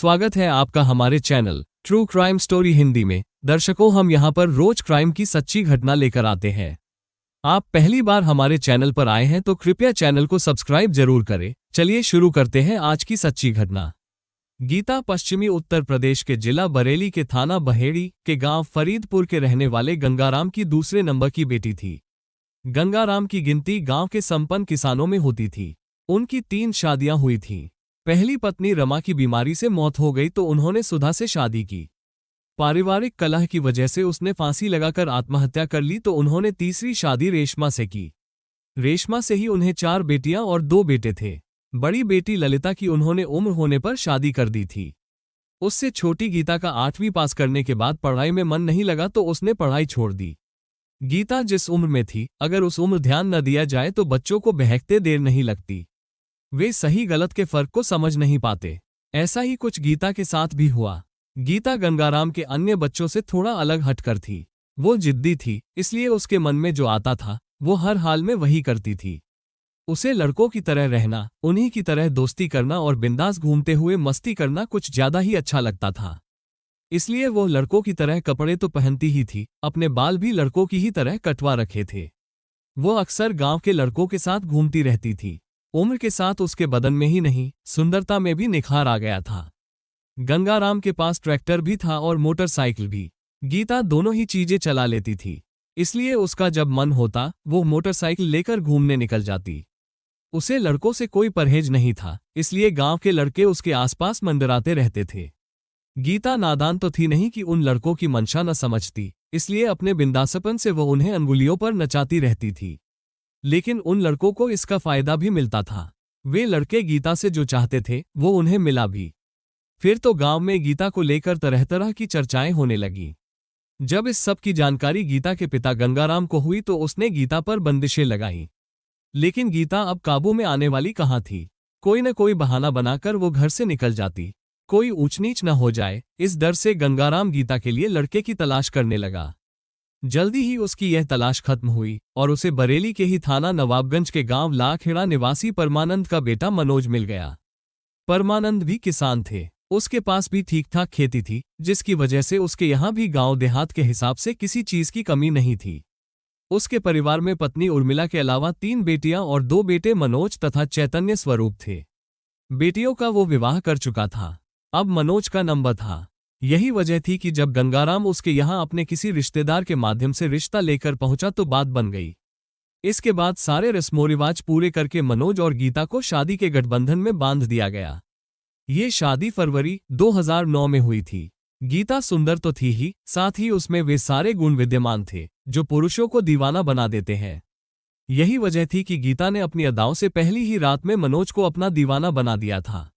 स्वागत है आपका हमारे channel true crime story Hindi में। दर्शकों, हम यहाँ पर रोज क्राइम की सच्ची घटना लेकर आते हैं। आप पहली बार हमारे चैनल पर आए हैं तो कृपया चैनल को सब्सक्राइब जरूर करें। चलिए शुरू करते हैं आज की सच्ची घटना। गीता पश्चिमी उत्तर प्रदेश के जिला बरेली के थाना बहेड़ी के गांव फरीदपुर के रहने वाले गंगाराम की दूसरे नंबर की बेटी थी। गंगाराम की गिनती गांव के संपन्न किसानों में होती थी। उनकी 3 शादियां हुई थीं। पहली पत्नी रमा की बीमारी से मौत हो गई तो उन्होंने सुधा से शादी की। पारिवारिक कलह की वजह से उसने फांसी लगाकर आत्महत्या कर ली तो उन्होंने तीसरी शादी रेशमा से की। रेशमा से ही उन्हें 4 बेटियां और 2 बेटे थे। बड़ी बेटी ललिता की उन्होंने उम्र होने पर शादी कर दी थी। उससे छोटी गीता का 8वीं पास करने के बाद पढ़ाई में मन नहीं लगा तो उसने पढ़ाई छोड़ दी। गीता जिस उम्र में थी, अगर उस उम्र ध्यान न दिया जाए तो बच्चों को बहकते देर नहीं लगती। वे सही गलत के फर्क को समझ नहीं पाते। ऐसा ही कुछ गीता के साथ भी हुआ। गीता गंगाराम के अन्य बच्चों से थोड़ा अलग हटकर थी। वो जिद्दी थी, इसलिए उसके मन में जो आता था वो हर हाल में वही करती थी। उसे लड़कों की तरह रहना, उन्हीं की तरह दोस्ती करना और बिंदास घूमते हुए मस्ती करना कुछ ज्यादा ही अच्छा लगता था। इसलिए वो लड़कों की तरह कपड़े तो पहनती ही थी, अपने बाल भी लड़कों की ही तरह कटवा रखे थे। वो अक्सर गांव के लड़कों के साथ घूमती रहती थी। उम्र के साथ उसके बदन में ही नहीं, सुंदरता में भी निखार आ गया था। गंगाराम के पास ट्रैक्टर भी था और मोटरसाइकिल भी। गीता दोनों ही चीजें चला लेती थी, इसलिए उसका जब मन होता वो मोटरसाइकिल लेकर घूमने निकल जाती। उसे लड़कों से कोई परहेज नहीं था, इसलिए गांव के लड़के उसके आसपास मंडराते रहते थे। गीता नादान तो थी नहीं कि उन लड़कों की मंशा न समझती, इसलिए अपने बिंदासपन से वो उन्हें अंगुलियों पर नचाती रहती थी। लेकिन उन लड़कों को इसका फायदा भी मिलता था। वे लड़के गीता से जो चाहते थे वो उन्हें मिला भी। फिर तो गांव में गीता को लेकर तरह तरह की चर्चाएं होने लगीं। जब इस सब की जानकारी गीता के पिता गंगाराम को हुई तो उसने गीता पर बंदिशें लगाईं। लेकिन गीता अब काबू में आने वाली कहाँ थी। कोई न कोई बहाना बनाकर वो घर से निकल जाती। कोई ऊंच नीच न हो जाए, इस डर से गंगाराम गीता के लिए लड़के की तलाश करने लगा। जल्दी ही उसकी यह तलाश खत्म हुई और उसे बरेली के ही थाना नवाबगंज के गांव लाखेड़ा निवासी परमानंद का बेटा मनोज मिल गया। परमानंद भी किसान थे। उसके पास भी ठीक ठाक खेती थी, जिसकी वजह से उसके यहाँ भी गांव देहात के हिसाब से किसी चीज की कमी नहीं थी। उसके परिवार में पत्नी उर्मिला के अलावा 3 बेटियां और 2 बेटे मनोज तथा चैतन्य स्वरूप थे। बेटियों का वो विवाह कर चुका था। अब मनोज का नंबर था। यही वजह थी कि जब गंगाराम उसके यहाँ अपने किसी रिश्तेदार के माध्यम से रिश्ता लेकर पहुंचा तो बात बन गई। इसके बाद सारे रस्मों रिवाज पूरे करके मनोज और गीता को शादी के गठबंधन में बांध दिया गया। ये शादी फरवरी 2009 में हुई थी। गीता सुंदर तो थी ही, साथ ही उसमें वे सारे गुण विद्यमान थे जो पुरुषों को दीवाना बना देते हैं। यही वजह थी कि गीता ने अपनी अदाओं से पहली ही रात में मनोज को अपना दीवाना बना दिया था।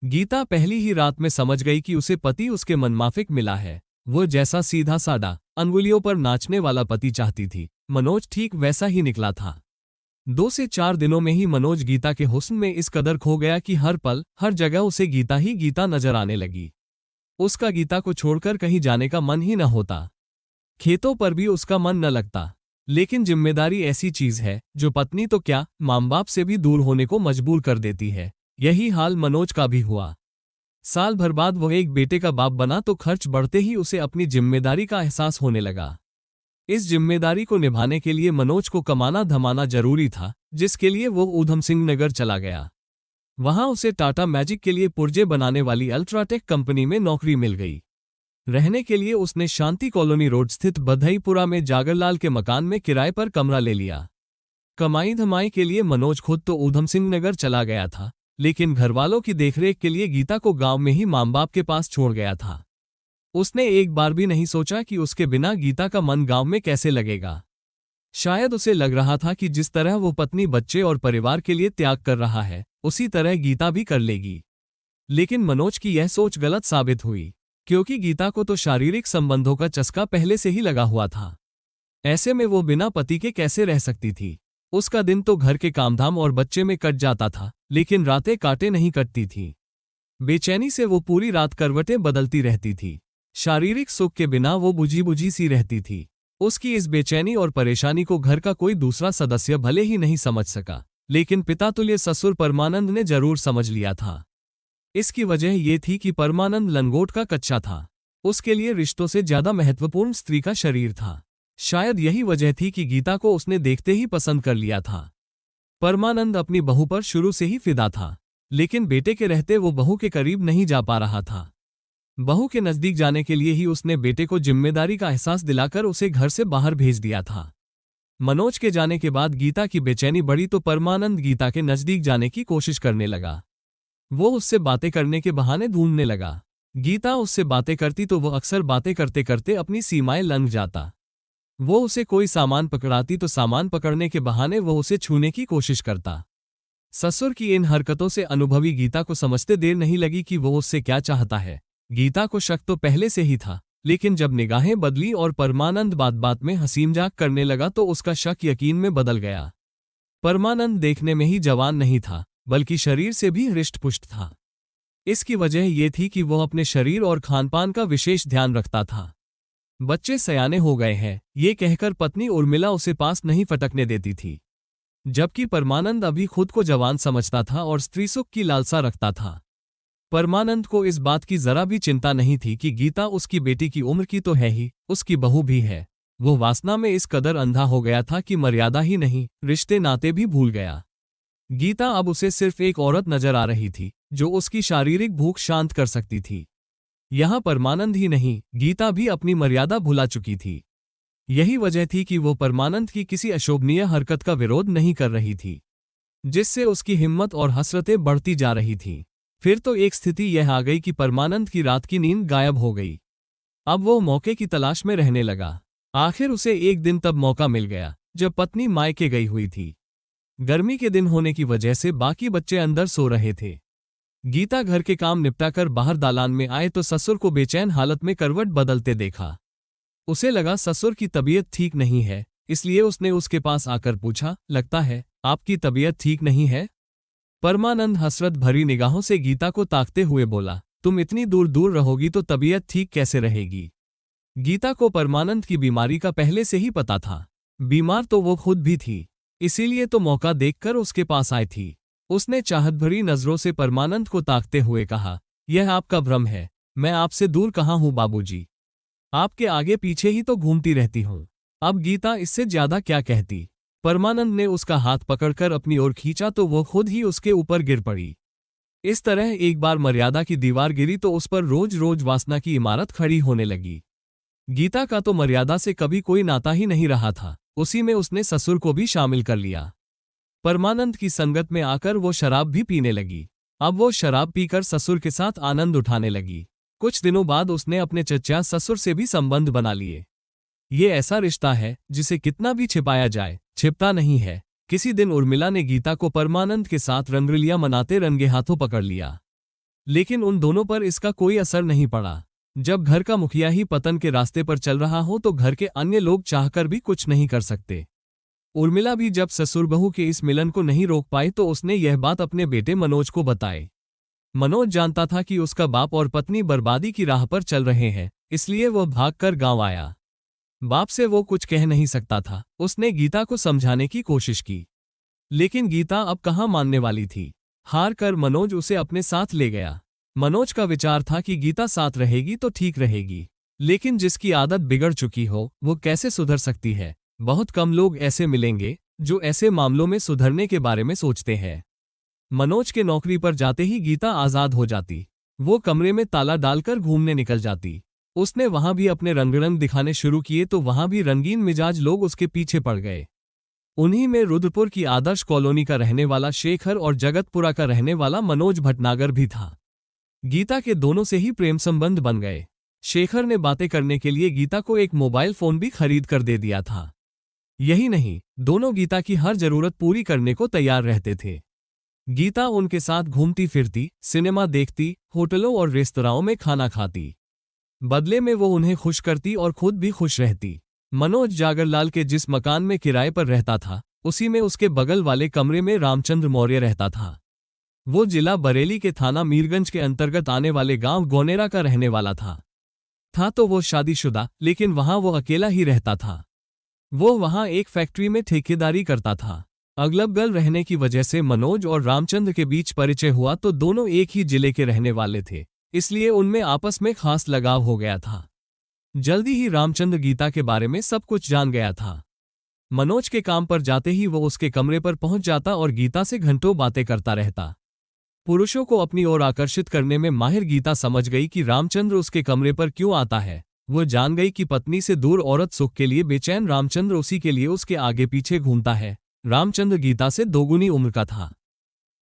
गीता पहली ही रात में समझ गई कि उसे पति उसके मनमाफिक मिला है। वो जैसा सीधा सादा अंगुलियों पर नाचने वाला पति चाहती थी, मनोज ठीक वैसा ही निकला था। 2 से 4 दिनों में ही मनोज गीता के हुस्न में इस कदर खो गया कि हर पल हर जगह उसे गीता ही गीता नजर आने लगी। उसका गीता को छोड़कर कहीं जाने का मन ही न होता। खेतों पर भी उसका मन न लगता। लेकिन जिम्मेदारी ऐसी चीज है जो पत्नी तो क्या, माँ बाप से भी दूर होने को मजबूर कर देती है। यही हाल मनोज का भी हुआ। साल भर बाद वो एक बेटे का बाप बना तो खर्च बढ़ते ही उसे अपनी जिम्मेदारी का एहसास होने लगा। इस जिम्मेदारी को निभाने के लिए मनोज को कमाना धमाना जरूरी था, जिसके लिए वो ऊधम सिंह नगर चला गया। वहां उसे टाटा मैजिक के लिए पुर्जे बनाने वाली अल्ट्राटेक कंपनी में नौकरी मिल गई। रहने के लिए उसने शांति कॉलोनी रोड स्थित बधईपुरा में जागरलाल के मकान में किराए पर कमरा ले लिया। कमाई धमाई के लिए मनोज खुद तो ऊधम सिंह नगर चला गया था, लेकिन घरवालों की देखरेख के लिए गीता को गांव में ही माँ बाप के पास छोड़ गया था। उसने एक बार भी नहीं सोचा कि उसके बिना गीता का मन गांव में कैसे लगेगा। शायद उसे लग रहा था कि जिस तरह वो पत्नी, बच्चे और परिवार के लिए त्याग कर रहा है, उसी तरह गीता भी कर लेगी। लेकिन मनोज की यह सोच गलत साबित हुई, क्योंकि गीता को तो शारीरिक संबंधों का चस्का पहले से ही लगा हुआ था। ऐसे में वो बिना पति के कैसे रह सकती थी। उसका दिन तो घर के कामधाम और बच्चे में कट जाता था, लेकिन रातें काटे नहीं कटती थी। बेचैनी से वो पूरी रात करवटें बदलती रहती थी। शारीरिक सुख के बिना वो बुझी बुझी सी रहती थी। उसकी इस बेचैनी और परेशानी को घर का कोई दूसरा सदस्य भले ही नहीं समझ सका, लेकिन पितातुल्य ससुर परमानंद ने जरूर समझ लिया था। इसकी वजह ये थी कि परमानंद लंगोट का कच्चा था। उसके लिए रिश्तों से ज्यादा महत्वपूर्ण स्त्री का शरीर था। शायद यही वजह थी कि गीता को उसने देखते ही पसंद कर लिया था। परमानंद अपनी बहू पर शुरू से ही फिदा था, लेकिन बेटे के रहते वो बहू के करीब नहीं जा पा रहा था। बहू के नजदीक जाने के लिए ही उसने बेटे को जिम्मेदारी का एहसास दिलाकर उसे घर से बाहर भेज दिया था। मनोज के जाने के बाद गीता की बेचैनी बढ़ी तो परमानंद गीता के नजदीक जाने की कोशिश करने लगा। वो उससे बातें करने के बहाने ढूंढने लगा। गीता उससे बातें करती तो वो अक्सर बातें करते करते अपनी सीमाएं लंघ जाता। वो उसे कोई सामान पकड़ाती तो सामान पकड़ने के बहाने वो उसे छूने की कोशिश करता। ससुर की इन हरकतों से अनुभवी गीता को समझते देर नहीं लगी कि वो उससे क्या चाहता है। गीता को शक तो पहले से ही था, लेकिन जब निगाहें बदली और परमानंद बात बात में हंसी मजाक करने लगा तो उसका शक यकीन में बदल गया। परमानंद देखने में ही जवान नहीं था, बल्कि शरीर से भी हृष्ट-पुष्ट था। इसकी वजह ये थी कि वो अपने शरीर और खानपान का विशेष ध्यान रखता था। बच्चे सयाने हो गए हैं, ये कहकर पत्नी उर्मिला उसे पास नहीं फटकने देती थी, जबकि परमानंद अभी खुद को जवान समझता था और स्त्री सुख की लालसा रखता था। परमानंद को इस बात की जरा भी चिंता नहीं थी कि गीता उसकी बेटी की उम्र की तो है ही, उसकी बहू भी है। वो वासना में इस कदर अंधा हो गया था कि मर्यादा ही नहीं, रिश्ते नाते भी भूल गया। गीता अब उसे सिर्फ एक औरत नजर आ रही थी, जो उसकी शारीरिक भूख शांत कर सकती थी। यहां परमानंद ही नहीं, गीता भी अपनी मर्यादा भुला चुकी थी। यही वजह थी कि वो परमानंद की किसी अशोभनीय हरकत का विरोध नहीं कर रही थी, जिससे उसकी हिम्मत और हसरतें बढ़ती जा रही थीं। फिर तो एक स्थिति यह आ गई कि परमानंद की रात की नींद गायब हो गई। अब वो मौके की तलाश में रहने लगा। आखिर उसे एक दिन तब मौका मिल गया जब पत्नी मायके गई हुई थी। गर्मी के दिन होने की वजह से बाकी बच्चे अंदर सो रहे थे। गीता घर के काम निपटाकर बाहर दालान में आए तो ससुर को बेचैन हालत में करवट बदलते देखा। उसे लगा ससुर की तबीयत ठीक नहीं है, इसलिए उसने उसके पास आकर पूछा, लगता है आपकी तबीयत ठीक नहीं है? परमानंद हसरत भरी निगाहों से गीता को ताकते हुए बोला, तुम इतनी दूर दूर रहोगी तो तबीयत ठीक कैसे रहेगी? गीता को परमानंद की बीमारी का पहले से ही पता था। बीमार तो वो खुद भी थी, इसीलिए तो मौका देखकर उसके पास आई थी। उसने चाहत भरी नजरों से परमानंद को ताकते हुए कहा, यह आपका भ्रम है, मैं आपसे दूर कहाँ हूँ बाबूजी, आपके आगे पीछे ही तो घूमती रहती हूँ। अब गीता इससे ज्यादा क्या कहती। परमानंद ने उसका हाथ पकड़कर अपनी ओर खींचा तो वो खुद ही उसके ऊपर गिर पड़ी। इस तरह एक बार मर्यादा की दीवार गिरी तो उस पर रोज रोज वासना की इमारत खड़ी होने लगी। गीता का तो मर्यादा से कभी कोई नाता ही नहीं रहा था, उसी में उसने ससुर को भी शामिल कर लिया। परमानंद की संगत में आकर वो शराब भी पीने लगी। अब वो शराब पीकर ससुर के साथ आनंद उठाने लगी। कुछ दिनों बाद उसने अपने चचा ससुर से भी संबंध बना लिए। ये ऐसा रिश्ता है जिसे कितना भी छिपाया जाए, छिपता नहीं है। किसी दिन उर्मिला ने गीता को परमानंद के साथ रंगरलियां मनाते रंगे हाथों पकड़ लिया, लेकिन उन दोनों पर इसका कोई असर नहीं पड़ा। जब घर का मुखिया ही पतन के रास्ते पर चल रहा हो तो घर के अन्य लोग चाहकर भी कुछ नहीं कर सकते। उर्मिला भी जब ससुर बहू के इस मिलन को नहीं रोक पाई तो उसने यह बात अपने बेटे मनोज को बताई। मनोज जानता था कि उसका बाप और पत्नी बर्बादी की राह पर चल रहे हैं, इसलिए वह भागकर गांव आया। बाप से वो कुछ कह नहीं सकता था। उसने गीता को समझाने की कोशिश की, लेकिन गीता अब कहाँ मानने वाली थी। हार कर मनोज उसे अपने साथ ले गया। मनोज का विचार था कि गीता साथ रहेगी तो ठीक रहेगी, लेकिन जिसकी आदत बिगड़ चुकी हो वो कैसे सुधर सकती है। बहुत कम लोग ऐसे मिलेंगे जो ऐसे मामलों में सुधरने के बारे में सोचते हैं। मनोज के नौकरी पर जाते ही गीता आजाद हो जाती। वो कमरे में ताला डालकर घूमने निकल जाती। उसने वहां भी अपने रंग दिखाने शुरू किए तो वहां भी रंगीन मिजाज लोग उसके पीछे पड़ गए। उन्हीं में रुद्रपुर की आदर्श कॉलोनी का रहने वाला शेखर और जगतपुरा का रहने वाला मनोज भटनागर भी था। गीता के दोनों से ही प्रेम संबंध बन गए। शेखर ने बातें करने के लिए गीता को एक मोबाइल फोन भी खरीद कर दे दिया था। यही नहीं, दोनों गीता की हर जरूरत पूरी करने को तैयार रहते थे। गीता उनके साथ घूमती फिरती, सिनेमा देखती, होटलों और रेस्तराओं में खाना खाती। बदले में वो उन्हें खुश करती और खुद भी खुश रहती। मनोज जागरलाल के जिस मकान में किराए पर रहता था, उसी में उसके बगल वाले कमरे में रामचंद्र मौर्य रहता था। वो जिला बरेली के थाना मीरगंज के अंतर्गत आने वाले गांव गोनेरा का रहने वाला था तो वो शादीशुदा, लेकिन वहां वो अकेला ही रहता था। वो वहां एक फैक्ट्री में ठेकेदारी करता था। अगल-बगल रहने की वजह से मनोज और रामचंद्र के बीच परिचय हुआ तो दोनों एक ही जिले के रहने वाले थे, इसलिए उनमें आपस में खास लगाव हो गया था। जल्दी ही रामचंद्र गीता के बारे में सब कुछ जान गया था। मनोज के काम पर जाते ही वो उसके कमरे पर पहुंच जाता और गीता से घंटों बातें करता रहता। पुरुषों को अपनी ओर आकर्षित करने में माहिर गीता समझ गई कि रामचंद्र उसके कमरे पर क्यों आता है। वो जान गई कि पत्नी से दूर औरत सुख के लिए बेचैन रामचंद्र उसी के लिए उसके आगे पीछे घूमता है। रामचंद्र गीता से दोगुनी उम्र का था,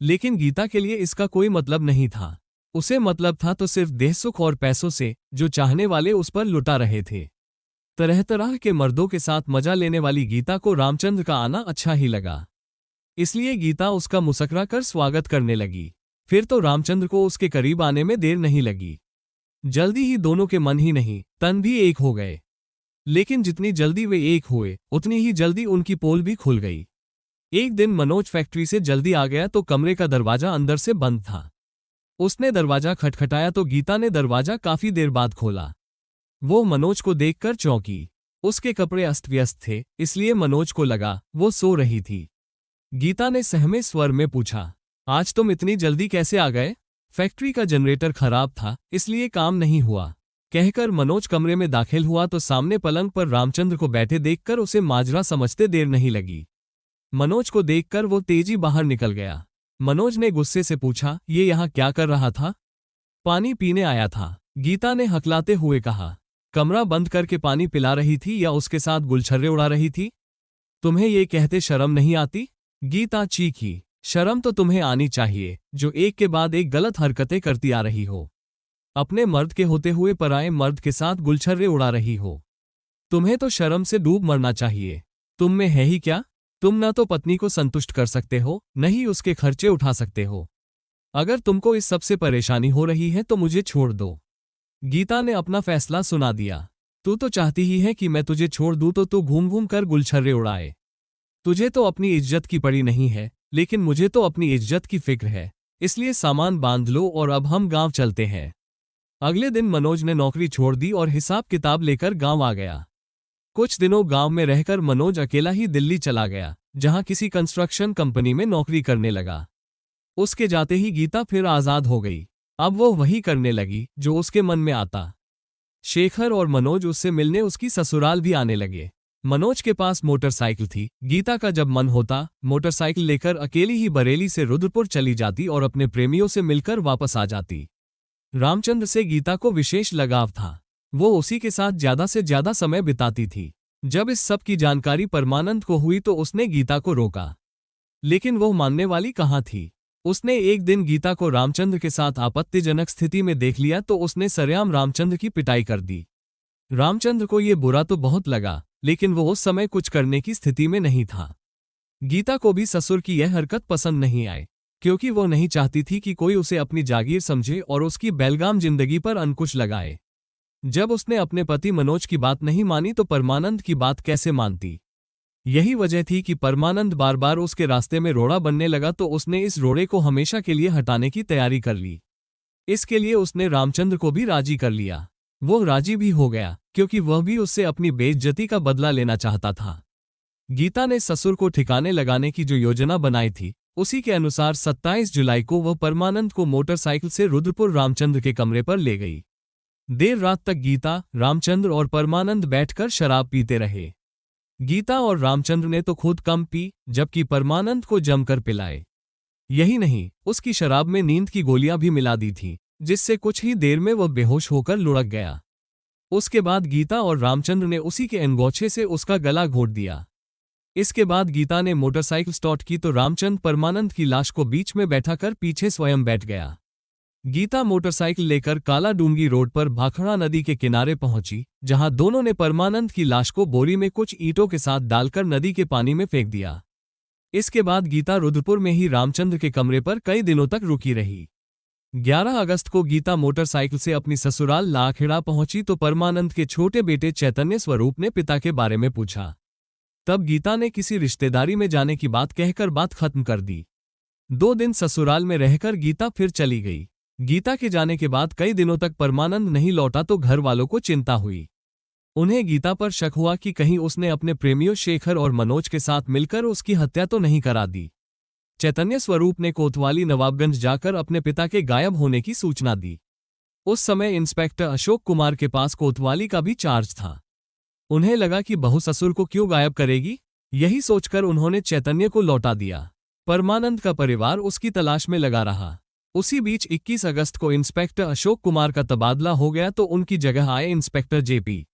लेकिन गीता के लिए इसका कोई मतलब नहीं था। उसे मतलब था तो सिर्फ देह सुख और पैसों से, जो चाहने वाले उस पर लुटा रहे थे। तरह तरह के मर्दों के साथ मजा लेने वाली गीता को रामचंद्र का आना अच्छा ही लगा, इसलिए गीता उसका मुस्कुरा कर स्वागत करने लगी। फिर तो रामचंद्र को उसके करीब आने में देर नहीं लगी। जल्दी ही दोनों के मन ही नहीं, तन भी एक हो गए। लेकिन जितनी जल्दी वे एक हुए, उतनी ही जल्दी उनकी पोल भी खुल गई। एक दिन मनोज फैक्ट्री से जल्दी आ गया तो कमरे का दरवाजा अंदर से बंद था। उसने दरवाजा खटखटाया तो गीता ने दरवाजा काफी देर बाद खोला। वो मनोज को देखकर चौंकी। उसके कपड़े अस्त व्यस्त थे, इसलिए मनोज को लगा वो सो रही थी। गीता ने सहमे स्वर में पूछा, आज तुम इतनी जल्दी कैसे आ गए? फैक्ट्री का जनरेटर खराब था, इसलिए काम नहीं हुआ, कहकर मनोज कमरे में दाखिल हुआ तो सामने पलंग पर रामचंद्र को बैठे देखकर उसे माजरा समझते देर नहीं लगी। मनोज को देखकर वो तेजी बाहर निकल गया। मनोज ने गुस्से से पूछा, ये यहाँ क्या कर रहा था? पानी पीने आया था, गीता ने हकलाते हुए कहा। कमरा बंद करके पानी पिला रही थी या उसके साथ गुलछर्रे उड़ा रही थी? तुम्हें ये कहते शर्म नहीं आती? गीता चीखी। शर्म तो तुम्हें आनी चाहिए, जो एक के बाद एक गलत हरकतें करती आ रही हो। अपने मर्द के होते हुए पराए मर्द के साथ गुलछर्रे उड़ा रही हो। तुम्हें तो शर्म से डूब मरना चाहिए। तुम में है ही क्या? तुम न तो पत्नी को संतुष्ट कर सकते हो, न ही उसके खर्चे उठा सकते हो। अगर तुमको इस सब से परेशानी हो रही है तो मुझे छोड़ दो। गीता ने अपना फैसला सुना दिया। तू तो चाहती ही है कि मैं तुझे छोड़ दूं तो तू घूम घूम कर गुलछर्रे उड़ाए। तुझे तो अपनी इज्जत की पड़ी नहीं है, लेकिन मुझे तो अपनी इज्जत की फिक्र है, इसलिए सामान बांध लो और अब हम गांव चलते हैं। अगले दिन मनोज ने नौकरी छोड़ दी और हिसाब किताब लेकर गांव आ गया। कुछ दिनों गांव में रहकर मनोज अकेला ही दिल्ली चला गया, जहां किसी कंस्ट्रक्शन कंपनी में नौकरी करने लगा। उसके जाते ही गीता फिर आजाद हो गई। अब वो वही करने लगी जो उसके मन में आता। शेखर और मनोज उससे मिलने उसकी ससुराल भी आने लगे। मनोज के पास मोटरसाइकिल थी। गीता का जब मन होता, मोटरसाइकिल लेकर अकेली ही बरेली से रुद्रपुर चली जाती और अपने प्रेमियों से मिलकर वापस आ जाती। रामचंद्र से गीता को विशेष लगाव था। वो उसी के साथ ज्यादा से ज्यादा समय बिताती थी। जब इस सब की जानकारी परमानंद को हुई तो उसने गीता को रोका, लेकिन वो मानने वाली कहाँ थी। उसने एक दिन गीता को रामचंद्र के साथ आपत्तिजनक स्थिति में देख लिया तो उसने सरेआम रामचंद्र की पिटाई कर दी। रामचंद्र को ये बुरा तो बहुत लगा, लेकिन वो उस समय कुछ करने की स्थिति में नहीं था। गीता को भी ससुर की यह हरकत पसंद नहीं आई, क्योंकि वो नहीं चाहती थी कि कोई उसे अपनी जागीर समझे और उसकी बेलगाम जिंदगी पर अंकुश लगाए। जब उसने अपने पति मनोज की बात नहीं मानी तो परमानंद की बात कैसे मानती? यही वजह थी कि परमानंद बार बार उसके रास्ते में रोड़ा बनने लगा तो उसने इस रोड़े को हमेशा के लिए हटाने की तैयारी कर ली। इसके लिए उसने रामचंद्र को भी राजी कर लिया। वो राजी भी हो गया, क्योंकि वह भी उससे अपनी बेइज्जती का बदला लेना चाहता था। गीता ने ससुर को ठिकाने लगाने की जो योजना बनाई थी, उसी के अनुसार 27 जुलाई को वह परमानंद को मोटरसाइकिल से रुद्रपुर रामचंद्र के कमरे पर ले गई। देर रात तक गीता, रामचंद्र और परमानंद बैठकर शराब पीते रहे। गीता और रामचंद्र ने तो खुद कम पी, जबकि परमानंद को जमकर पिलाए। यही नहीं, उसकी शराब में नींद की गोलियां भी मिला दी थी, जिससे कुछ ही देर में वह बेहोश होकर लुढ़क गया। उसके बाद गीता और रामचंद्र ने उसी के अंगोछे से उसका गला घोंट दिया। इसके बाद गीता ने मोटरसाइकिल स्टार्ट की तो रामचंद्र परमानंद की लाश को बीच में बैठाकर पीछे स्वयं बैठ गया। गीता मोटरसाइकिल लेकर काला डूंगी रोड पर भाखड़ा नदी के किनारे पहुंची, जहां दोनों ने परमानंद की लाश को बोरी में कुछ ईंटों के साथ डालकर नदी के पानी में फेंक दिया। इसके बाद गीता रुद्रपुर में ही रामचंद्र के कमरे पर कई दिनों तक रुकी रही। 11 अगस्त को गीता मोटरसाइकिल से अपनी ससुराल लाखेड़ा पहुंची तो परमानंद के छोटे बेटे चैतन्य स्वरूप ने पिता के बारे में पूछा। तब गीता ने किसी रिश्तेदारी में जाने की बात कहकर बात खत्म कर दी। 2 दिन ससुराल में रहकर गीता फिर चली गई। गीता के जाने के बाद कई दिनों तक परमानंद नहीं लौटा तो घर वालों को चिंता हुई। उन्हें गीता पर शक हुआ कि कहीं उसने अपने प्रेमियों शेखर और मनोज के साथ मिलकर उसकी हत्या तो नहीं करा दी। चैतन्य स्वरूप ने कोतवाली नवाबगंज जाकर अपने पिता के गायब होने की सूचना दी। उस समय इंस्पेक्टर अशोक कुमार के पास कोतवाली का भी चार्ज था। उन्हें लगा कि बहू ससुर को क्यों गायब करेगी, यही सोचकर उन्होंने चैतन्य को लौटा दिया। परमानंद का परिवार उसकी तलाश में लगा रहा। उसी बीच 21 अगस्त को इंस्पेक्टर अशोक कुमार का तबादला हो गया तो उनकी जगह आए इंस्पेक्टर जेपी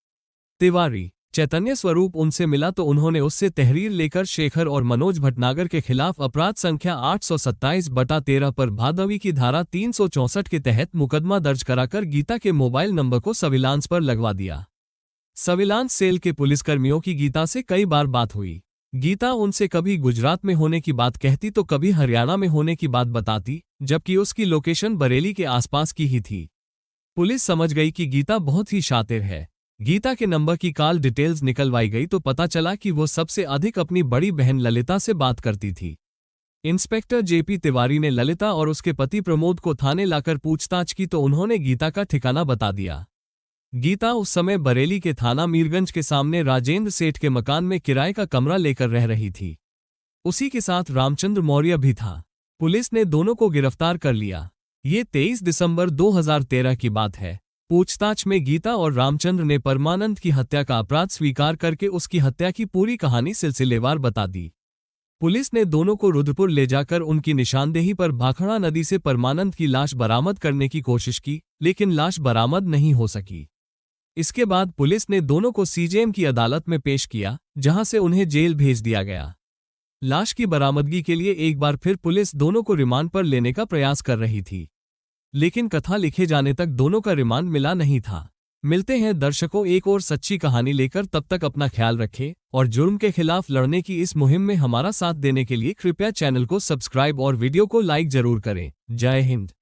तिवारी। चैतन्य स्वरूप उनसे मिला तो उन्होंने उससे तहरीर लेकर शेखर और मनोज भटनागर के खिलाफ अपराध संख्या 827/13 पर भादवी की धारा 364 के तहत मुकदमा दर्ज कराकर गीता के मोबाइल नंबर को सर्विलांस पर लगवा दिया। सर्विलांस सेल के पुलिसकर्मियों की गीता से कई बार बात हुई। गीता उनसे कभी गुजरात में होने की बात कहती तो कभी हरियाणा में होने की बात बताती, जबकि उसकी लोकेशन बरेली के आसपास की ही थी। पुलिस समझ गई कि गीता बहुत ही शातिर है। गीता के नंबर की कॉल डिटेल्स निकलवाई गई तो पता चला कि वो सबसे अधिक अपनी बड़ी बहन ललिता से बात करती थी। इंस्पेक्टर जेपी तिवारी ने ललिता और उसके पति प्रमोद को थाने लाकर पूछताछ की तो उन्होंने गीता का ठिकाना बता दिया। गीता उस समय बरेली के थाना मीरगंज के सामने राजेंद्र सेठ के मकान में किराए का कमरा लेकर रह रही थी। उसी के साथ रामचंद्र मौर्य भी था। पुलिस ने दोनों को गिरफ्तार कर लिया। ये 23 दिसंबर 2013 की बात है। पूछताछ में गीता और रामचंद्र ने परमानंद की हत्या का अपराध स्वीकार करके उसकी हत्या की पूरी कहानी सिलसिलेवार बता दी। पुलिस ने दोनों को रुद्रपुर ले जाकर उनकी निशानदेही पर भाखड़ा नदी से परमानंद की लाश बरामद करने की कोशिश की, लेकिन लाश बरामद नहीं हो सकी। इसके बाद पुलिस ने दोनों को सीजेएम की अदालत में पेश किया, जहां से उन्हें जेल भेज दिया गया। लाश की बरामदगी के लिए एक बार फिर पुलिस दोनों को रिमांड पर लेने का प्रयास कर रही थी, लेकिन कथा लिखे जाने तक दोनों का रिमांड मिला नहीं था। मिलते हैं दर्शकों एक और सच्ची कहानी लेकर, तब तक अपना ख्याल रखें और जुर्म के खिलाफ लड़ने की इस मुहिम में हमारा साथ देने के लिए कृपया चैनल को सब्सक्राइब और वीडियो को लाइक जरूर करें। जय हिंद।